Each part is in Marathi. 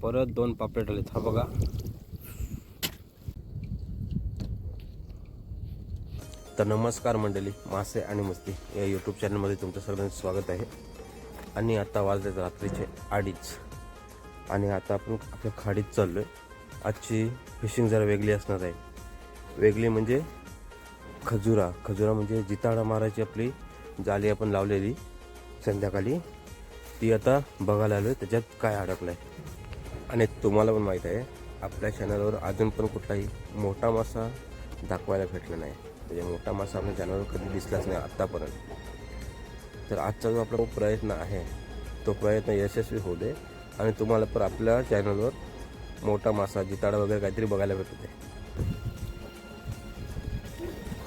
परत 2 पापलेट आलेत. हा बघा. तर नमस्कार मंडळी, मासे आणि मस्ती या यूट्यूब चॅनलमध्ये तुमचं सर्वांचं स्वागत आहे. आणि आता वाजलेत रात्रीचे 2:30 आणि आता आपण आपल्या खाडीत चाललो आहे. आजची फिशिंग जरा वेगळी असणार आहे. वेगळी म्हणजे खजुरा म्हणजे जिताडा मारायची आपली जाळी आपण लावलेली संध्याकाळी, ती आता बघायला आलो आहे त्याच्यात काय अडकलं आहे. आणि तुम्हाला पण माहीत आहे आपल्या चॅनलवर अजून पण कुठलाही मोठा मासा दाखवायला भेटला नाही. म्हणजे मोठा मासा आपल्या चॅनलवर कधी दिसलाच नाही आत्तापर्यंत. तर आजचा जो आपला प्रयत्न आहे तो प्रयत्न यशस्वी होऊ दे आणि तुम्हाला पण आपल्या चॅनलवर मोठा मासा जिताडा वगैरे काहीतरी बघायला भेटू दे.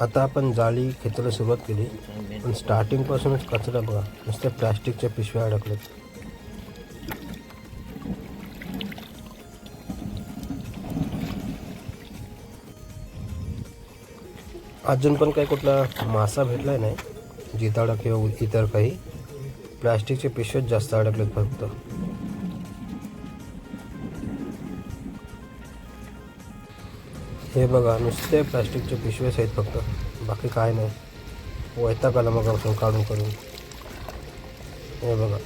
आता आपण जाळी खेचायला सुरुवात केली, पण स्टार्टिंगपासूनच कचरा बघा, नुसत्या प्लॅस्टिकच्या पिशव्या अडकल्यात. अजून पण काही कुठला मासा भेटलाय नाही, जिताडा किंवा इतर काही. प्लॅस्टिकचे पिशवेच जास्त अडकलेत फक्त. हे बघा, नुसते प्लॅस्टिकचे पिशवेच आहेत फक्त, बाकी काय नाही. वैताग आला मग आपण काढून हे बघा.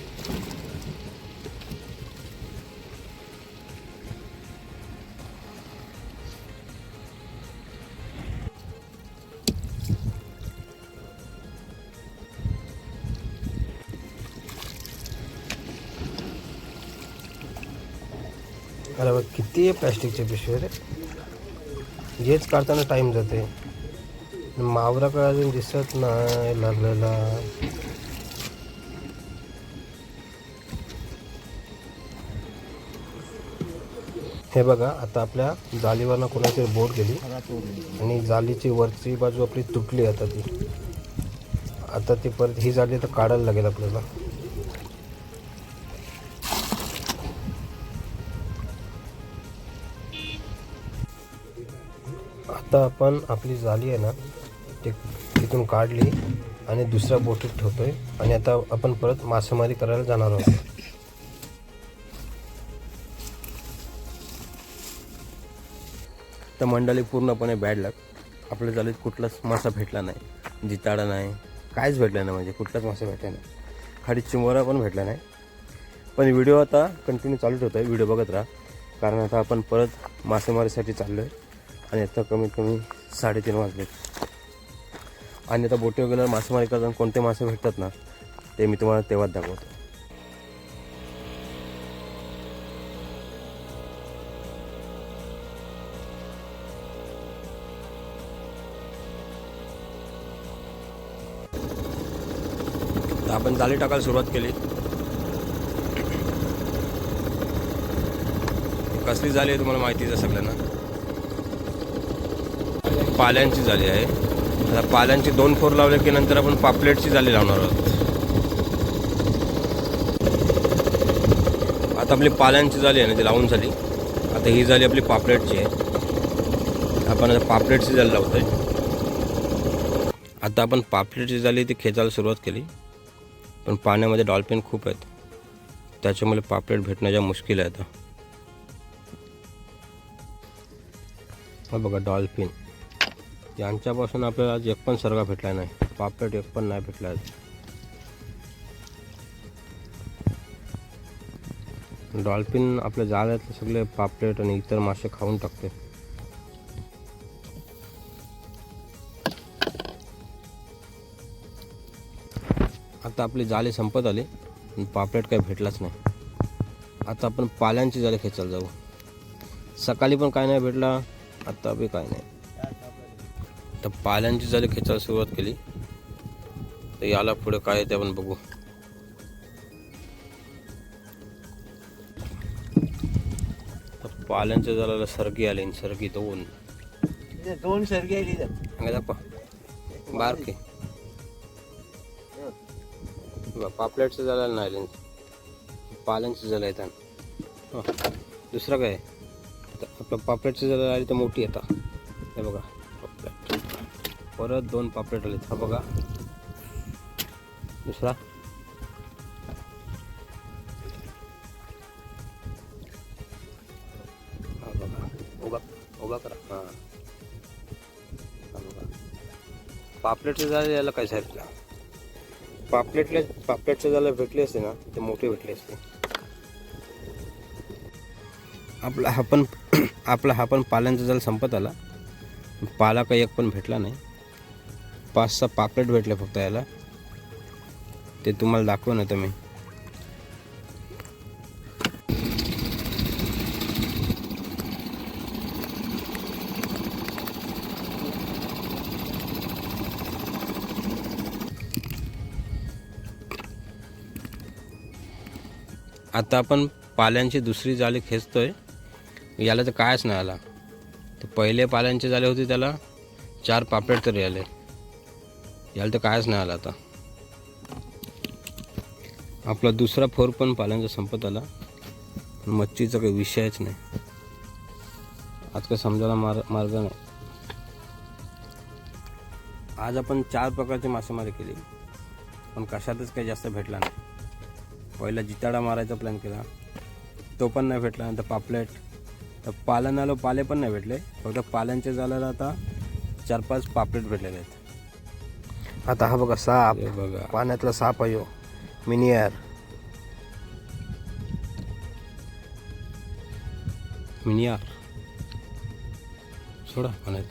अरे बघ, किती प्लॅस्टिकचे पिशवे रे. हेच काढताना टाईम जाते. मावरा काय अजून दिसत नाही लागलेला. हे बघा, आता आपल्या जाळीवरनं कोणाची बोट गेली आणि जाळीची वरची बाजू आपली तुटली. आता ती परत ही जाळी तर काढायला लागेल आपल्याला. आता आपण आपली जाळी आहे ना, तिथून काढली आणि दुसऱ्या बोटीत ठेवतोय आणि आता आपण परत मासेमारी करायला जाणार आहोत. तर मंडळी, पूर्णपणे बॅड लक. आपल्या जाळीत कुठलाच मासा भेटला नाही, जिताडा नाही, काहीच भेटलं नाही. म्हणजे कुठलाच मासा भेटला नाही. खाली चिंबोरा पण भेटला नाही. पण व्हिडिओ आता कंटिन्यू चालू ठेवतो आहे, व्हिडिओ बघत राहा. कारण आता आपण परत मासेमारीसाठी चाललो आहे आणि आता कमीत कमी 3:30 वाजलेत. आणि आता बोटी वगैरे मासेमारी करताना कोणते मासे भेटतात ना, ते मी तुम्हाला तेव्हाच दाखवतो. तर आपण जाळी टाकायला सुरुवात केली. कसली जाळी आहे तुम्हाला माहितीच आहे सगळ्यांना. पाल्यांची जाळी आहे. आता पाल्यांची 2 फोर लावले की नंतर आपण पापलेटची जाळी लावणार आहोत. आता आपली पाल्यांची जाळी आहे ना, ती लावून झाली. आता ही जाळी आपली पापलेटची आहे. आपण आता पापलेटची जाळी लावतोय. आता आपण पापलेटची जाळी ती खेचायला सुरुवात केली, पण पाण्यामध्ये डॉल्फिन खूप आहेत, त्याच्यामुळे पापलेट भेटण्याच्या मुश्किल आहे. आता हा बघा, डॉल्फिन यांच्यापासून आपल्याला आज एक पण सरगा भेटला नाही. पापलेट एक पण नाही भेटला आज. डॉल्फिन आपल्या जाळ्यातले सगळे पापलेट आणि इतर मासे खाऊन टाकते. आता आपली जाळी संपत आली, पापलेट काही भेटलाच नाही. आता आपण पाल्यांची जाळी खेचायला जाऊ. सकाळी पण काय नाही भेटला, आता बी काय नाही. तर पाल्यांची जाळी खेचायला सुरुवात केली. तर याला पुढे काय आहे ते आपण बघू. तर पाल्यांच्या जाळ्याला सरगी आली. सरगी 2 सरगी आली. बारके पापलेटच्या जाळ्याला नाही आले, पाल्यांची जाळी येतात. दुसरं काय तर आपलं पापलेटची जाळी आली तर मोठी येतात. हे बघा, पापलेट परत 2 पापलेट आलेत. हा बघा, दुसरा. उभा करा. हां पापलेटचं झालं याला काय साईडला पापलेटचं झालं भेटले असते ना ते मोठे भेटले असते. आपला हा पण पाल्यांचा जाल संपत आला. पाला काही एक पण भेटला नाही. 5-6 पापलेट भेटले फक्त याला. ते तुम्हाला दाखव ना तुम्ही. आता आपण पाल्यांची दुसरी जाळी खेचतोय. याला तर कायच नाही आला. तर पहिले पाल्यांचे जाळे होते त्याला 4 पापलेट तरी आले. याला तर कायच नाही आला. आता आपला दुसरा फोर पण पाल्यांचा संपत आला. मच्छीचा काही विषयच नाही. आज काय समजायला मार्ग नाही. आज आपण 4 प्रकारची मासेमारी केली पण कशातच काही जास्त भेटला नाही. पहिला जिताडा मारायचा प्लॅन केला तो पण नाही भेटला. नंतर पापलेट तर पालन आलो पाले पण नाही भेटले. फक्त पाल्यांच्या जाळ्याला आता 4-5 पापलेट भेटलेले आहेत. आता हा बघा साप. बघा पाण्यातला साप आहे. मिनियार सोडा पाण्यात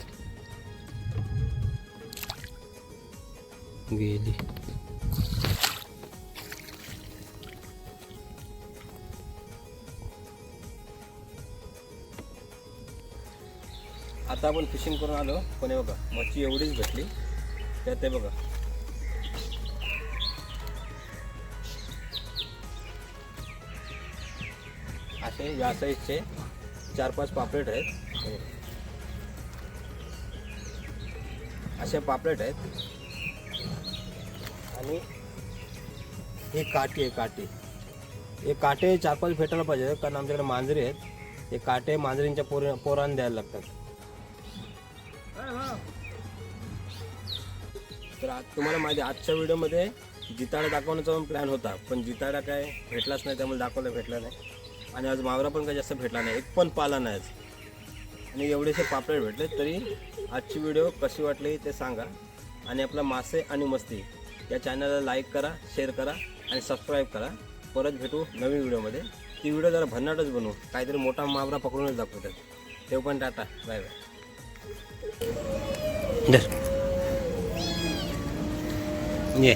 गेली. आता आपण फिशिंग करून आलो पण हे बघा मच्छी एवढीच भेटली. त्यात ते बघा असे या साईजचे 4-5 पापलेट आहेत. असे पापलेट आहेत. आणि हे काठी आहे. हे काटे 4-5 भेटायला पाहिजे कारण आमच्याकडे मांजरी आहेत. हे काटे मांजरींच्या पोरांना द्यायला लागतात. तर आज तुम्हाला माहिती आजच्या व्हिडिओमध्ये जिताडा दाखवण्याचा पण प्लॅन होता पण जिताडा काय भेटलाच नाही त्यामुळे दाखवला भेटला नाही. आणि आज मावरा पण काही जास्त भेटला नाही. एक पण पाला नाही आज. आणि एवढेसे पापलेट भेटले. तरी आजची व्हिडिओ कशी वाटली ते सांगा. आणि आपला मासे आणि मस्ती या चॅनलला लाईक करा, शेअर करा आणि सबस्क्राईब करा. परत भेटू नवीन व्हिडिओमध्ये. ती व्हिडिओ जरा भन्नाटच बनवू. काहीतरी मोठा मावरा पकडूनच दाखवतात. तेव्हा पण टाटा बाय बाय. ये